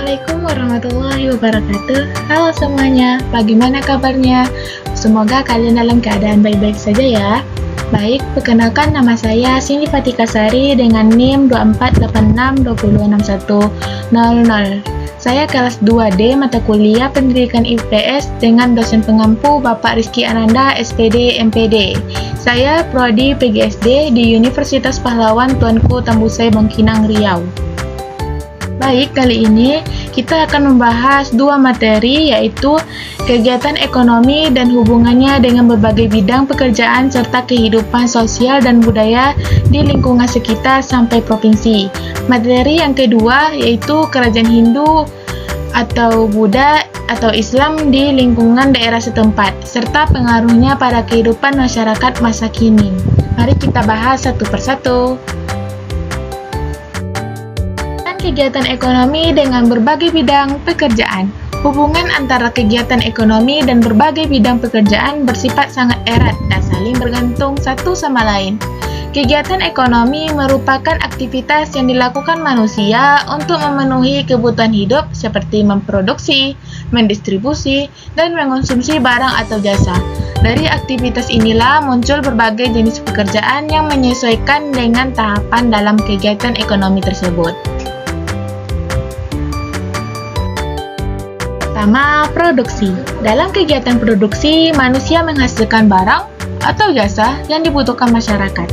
Assalamualaikum warahmatullahi wabarakatuh. Halo semuanya, bagaimana kabarnya? Semoga kalian dalam keadaan baik-baik saja ya. Baik, perkenalkan nama saya Cindy Fatika Sari dengan NIM 2486206100. Saya kelas 2D mata kuliah Pendidikan IPS dengan dosen pengampu Bapak Rizky Ananda, SPD, MPD. Saya prodi PGSD di Universitas Pahlawan Tuanku Tambusai Bangkinang, Riau. Baik, kali ini kita akan membahas dua materi, yaitu kegiatan ekonomi dan hubungannya dengan berbagai bidang pekerjaan serta kehidupan sosial dan budaya di lingkungan sekitar sampai provinsi. Materi yang kedua yaitu kerajaan Hindu atau Buddha atau Islam di lingkungan daerah setempat, serta pengaruhnya pada kehidupan masyarakat masa kini. Mari kita bahas satu persatu. Kegiatan ekonomi dengan berbagai bidang pekerjaan. Hubungan antara kegiatan ekonomi dan berbagai bidang pekerjaan bersifat sangat erat dan saling bergantung satu sama lain. Kegiatan ekonomi merupakan aktivitas yang dilakukan manusia untuk memenuhi kebutuhan hidup seperti memproduksi, mendistribusi, dan mengonsumsi barang atau jasa. Dari aktivitas inilah muncul berbagai jenis pekerjaan yang menyesuaikan dengan tahapan dalam kegiatan ekonomi tersebut. Pertama, produksi. Dalam kegiatan produksi, manusia menghasilkan barang atau jasa yang dibutuhkan masyarakat.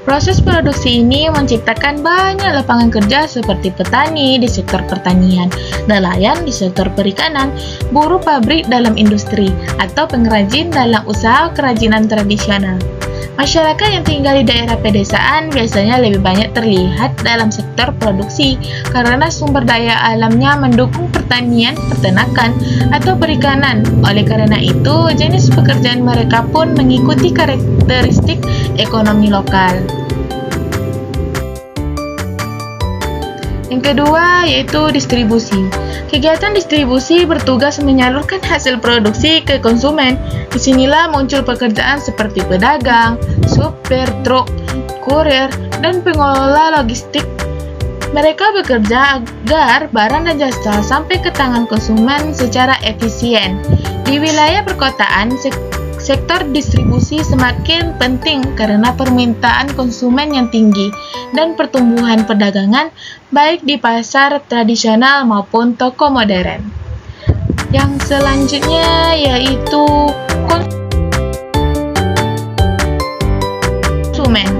Proses produksi ini menciptakan banyak lapangan kerja seperti petani di sektor pertanian, nelayan di sektor perikanan, buruh pabrik dalam industri, atau pengrajin dalam usaha kerajinan tradisional. Masyarakat yang tinggal di daerah pedesaan biasanya lebih banyak terlihat dalam sektor produksi karena sumber daya alamnya mendukung pertanian, peternakan, atau perikanan. Oleh karena itu, jenis pekerjaan mereka pun mengikuti karakteristik ekonomi lokal. Yang kedua yaitu distribusi. Kegiatan distribusi bertugas menyalurkan hasil produksi ke konsumen. Disinilah muncul pekerjaan seperti pedagang, supir, truk, kurir, dan pengelola logistik. Mereka bekerja agar barang dan jasa sampai ke tangan konsumen secara efisien. Di wilayah perkotaan, sektor distribusi semakin penting karena permintaan konsumen yang tinggi dan pertumbuhan perdagangan baik di pasar tradisional maupun toko modern. Yang selanjutnya yaitu konsumen.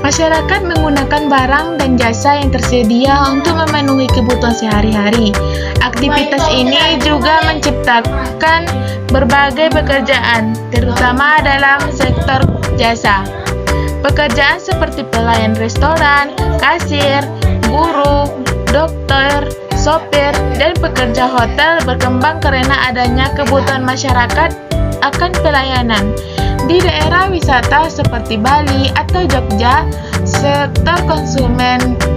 Masyarakat menggunakan barang dan jasa yang tersedia untuk memenuhi kebutuhan sehari-hari. Aktivitas ini juga menciptakan berbagai pekerjaan, terutama dalam sektor jasa. Pekerjaan seperti pelayan restoran, kasir, guru, dokter, sopir, dan pekerja hotel berkembang karena adanya kebutuhan masyarakat akan pelayanan. Di daerah wisata seperti Bali atau Jogja, sektor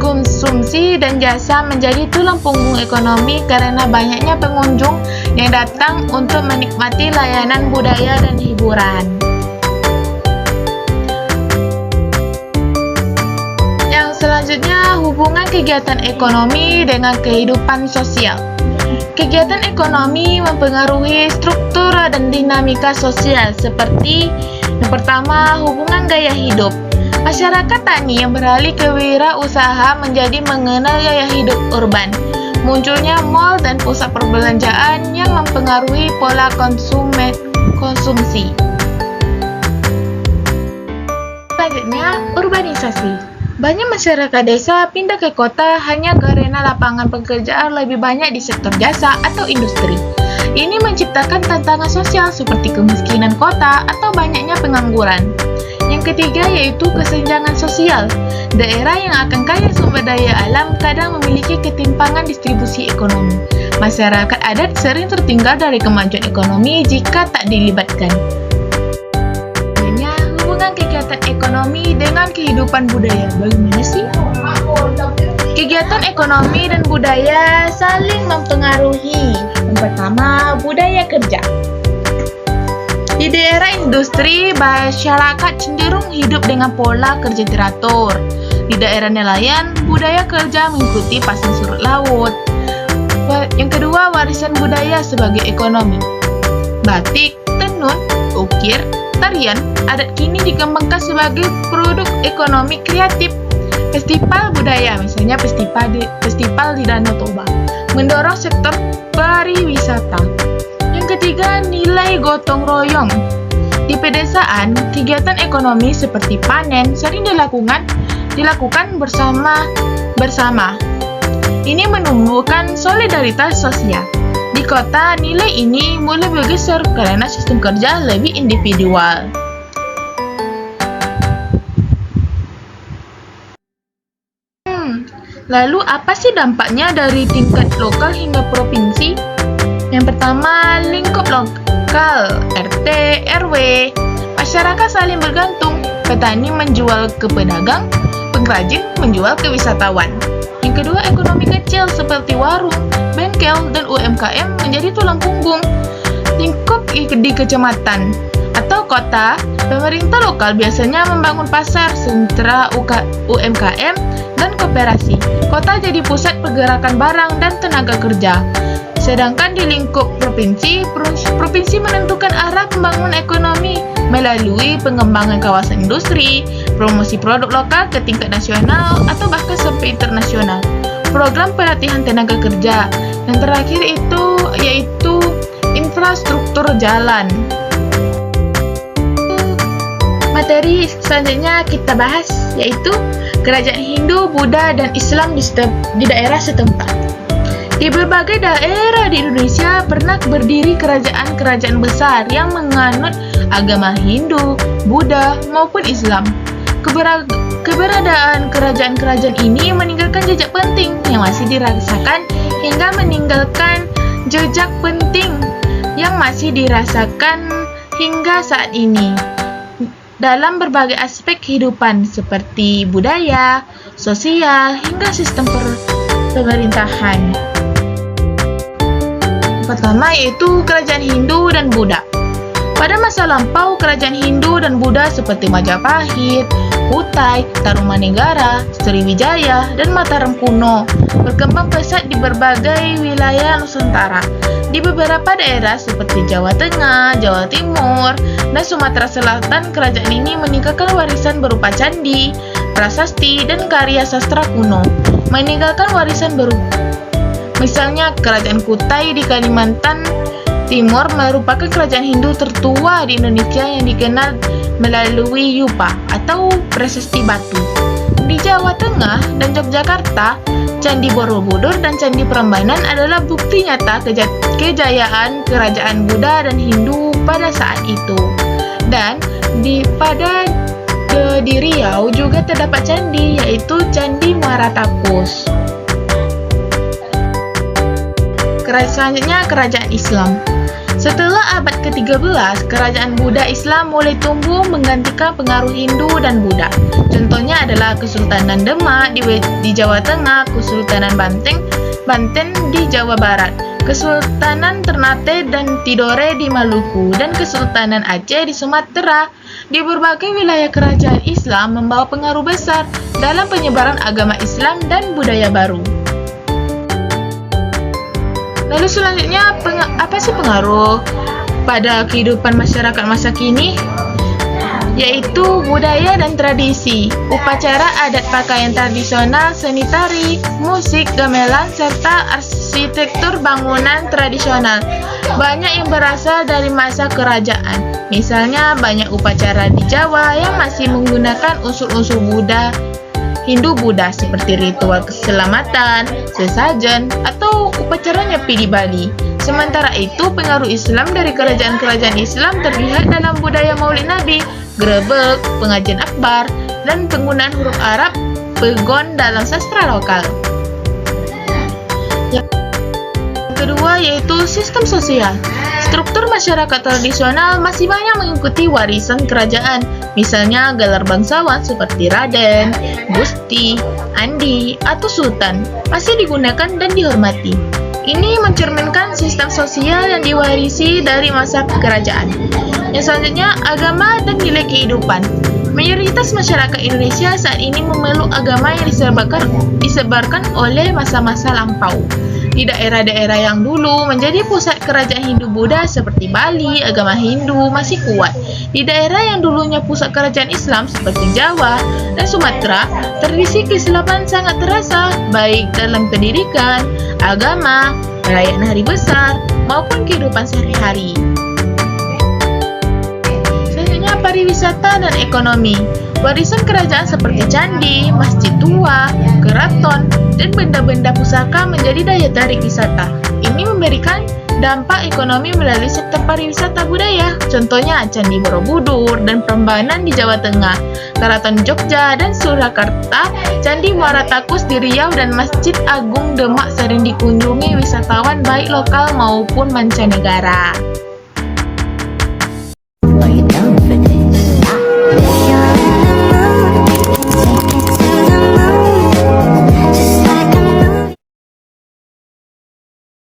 konsumsi dan jasa menjadi tulang punggung ekonomi karena banyaknya pengunjung yang datang untuk menikmati layanan budaya dan hiburan. Yang selanjutnya, hubungan kegiatan ekonomi dengan kehidupan sosial. Kegiatan ekonomi mempengaruhi struktur dan dinamika sosial seperti yang pertama, hubungan gaya hidup. Masyarakat tani yang beralih ke wirausaha menjadi mengenal gaya hidup urban. Munculnya mal dan pusat perbelanjaan yang mempengaruhi pola konsumsi. Selanjutnya, urbanisasi. Banyak masyarakat desa pindah ke kota hanya karena lapangan pekerjaan lebih banyak di sektor jasa atau industri. Ini menciptakan tantangan sosial seperti kemiskinan kota atau banyaknya pengangguran. Yang ketiga yaitu kesenjangan sosial. Daerah yang akan kaya sumber daya alam kadang memiliki ketimpangan distribusi ekonomi. Masyarakat adat sering tertinggal dari kemajuan ekonomi jika tak dilibatkan. Hubungan kegiatan ekonomi dengan kehidupan budaya. Bagaimana sih? Kegiatan ekonomi dan budaya saling mempengaruhi. Yang pertama, budaya kerja. Di daerah industri, masyarakat cenderung hidup dengan pola kerja teratur. Di daerah nelayan, budaya kerja mengikuti pasang surut laut. Yang kedua, warisan budaya sebagai ekonomi. Batik, tenun, ukir, tarian, adat kini dikembangkan sebagai produk ekonomi kreatif. Festival budaya, misalnya festival di Danau Toba, mendorong sektor pariwisata. Yang ketiga, nilai gotong royong. Di pedesaan, kegiatan ekonomi seperti panen sering dilakukan bersama. Ini menumbuhkan solidaritas sosial. Di kota, nilai ini mulai bergeser karena sistem kerja lebih individual. Lalu apa sih dampaknya dari tingkat lokal hingga provinsi? Yang pertama, lingkup lokal, RT, RW. Masyarakat saling bergantung. Petani menjual ke pedagang, pengrajin menjual ke wisatawan. Yang kedua, ekonomi kecil seperti warung, bengkel, dan UMKM menjadi tulang punggung. Lingkup di kecamatan atau kota, pemerintah lokal biasanya membangun pasar, sentra UMKM, dan koperasi. Kota jadi pusat pergerakan barang dan tenaga kerja. Sedangkan di lingkup provinsi menentukan arah pembangunan ekonomi melalui pengembangan kawasan industri, promosi produk lokal ke tingkat nasional atau bahkan sampai internasional, program pelatihan tenaga kerja. Yang terakhir yaitu infrastruktur jalan. Materi selanjutnya kita bahas yaitu kerajaan Hindu, Buddha, dan Islam di daerah setempat. Di berbagai daerah di Indonesia pernah berdiri kerajaan-kerajaan besar yang menganut agama Hindu, Buddha, maupun Islam. Keberadaan kerajaan-kerajaan ini meninggalkan jejak penting yang masih dirasakan hingga saat ini dalam berbagai aspek kehidupan seperti budaya, sosial, hingga sistem pemerintahan. Pertama yaitu kerajaan Hindu dan Buddha. Pada masa lampau, kerajaan Hindu dan Buddha seperti Majapahit, Kutai, Tarumanegara, Sriwijaya, dan Mataram kuno berkembang pesat di berbagai wilayah Nusantara. Di beberapa daerah seperti Jawa Tengah, Jawa Timur, dan Sumatera Selatan, kerajaan ini meninggalkan warisan berupa candi, prasasti, dan karya sastra kuno. Meninggalkan warisan misalnya Kerajaan Kutai di Kalimantan Timur merupakan kerajaan Hindu tertua di Indonesia yang dikenal melalui yupa atau prasasti batu. Di Jawa Tengah dan Yogyakarta, Candi Borobudur dan Candi Prambanan adalah bukti nyata kejayaan kerajaan Buddha dan Hindu pada saat itu. Dan di Riau juga terdapat candi, yaitu Candi Muara Takus. Selanjutnya, kerajaan Islam. Setelah abad ke-13, kerajaan Buddha Islam mulai tumbuh menggantikan pengaruh Hindu dan Buddha. Contohnya adalah Kesultanan Demak di Jawa Tengah, Kesultanan Banten di Jawa Barat, Kesultanan Ternate dan Tidore di Maluku, dan Kesultanan Aceh di Sumatera. Di berbagai wilayah kerajaan Islam membawa pengaruh besar dalam penyebaran agama Islam dan budaya baru. Lalu selanjutnya, apa sih pengaruh pada kehidupan masyarakat masa kini? Yaitu budaya dan tradisi, upacara adat pakaian tradisional, seni tari, musik, gamelan, serta arsitektur bangunan tradisional. Banyak yang berasal dari masa kerajaan. Misalnya banyak upacara di Jawa yang masih menggunakan unsur-unsur Hindu-Buddha seperti ritual keselamatan, sesajen, atau upacara nyepi di Bali. Sementara itu, pengaruh Islam dari kerajaan-kerajaan Islam terlihat dalam budaya Maulid Nabi, grebek, pengajian akbar, dan penggunaan huruf Arab pegon dalam sastra lokal. Yang kedua yaitu sistem sosial. Struktur masyarakat tradisional masih banyak mengikuti warisan kerajaan. Misalnya gelar bangsawan seperti Raden, Gusti, Andi, atau Sultan masih digunakan dan dihormati. Ini mencerminkan sistem sosial yang diwarisi dari masa kerajaan. Yang selanjutnya, agama dan nilai kehidupan. Mayoritas masyarakat Indonesia saat ini memeluk agama yang disebarkan oleh masa-masa lampau. Di daerah-daerah yang dulu menjadi pusat kerajaan Hindu-Buddha seperti Bali, agama Hindu masih kuat. Di daerah yang dulunya pusat kerajaan Islam seperti Jawa dan Sumatera, tradisi keislaman sangat terasa baik dalam pendidikan, agama, perayaan hari besar, maupun kehidupan sehari-hari. Selanjutnya, pariwisata dan ekonomi. Warisan kerajaan seperti candi, masjid tua, keraton, dan benda-benda pusaka menjadi daya tarik wisata. Ini memberikan dampak ekonomi melalui sektor pariwisata budaya. Contohnya Candi Borobudur dan Prambanan di Jawa Tengah, Keraton Jogja dan Surakarta, Candi Muara Takus di Riau, dan Masjid Agung Demak sering dikunjungi wisatawan baik lokal maupun mancanegara.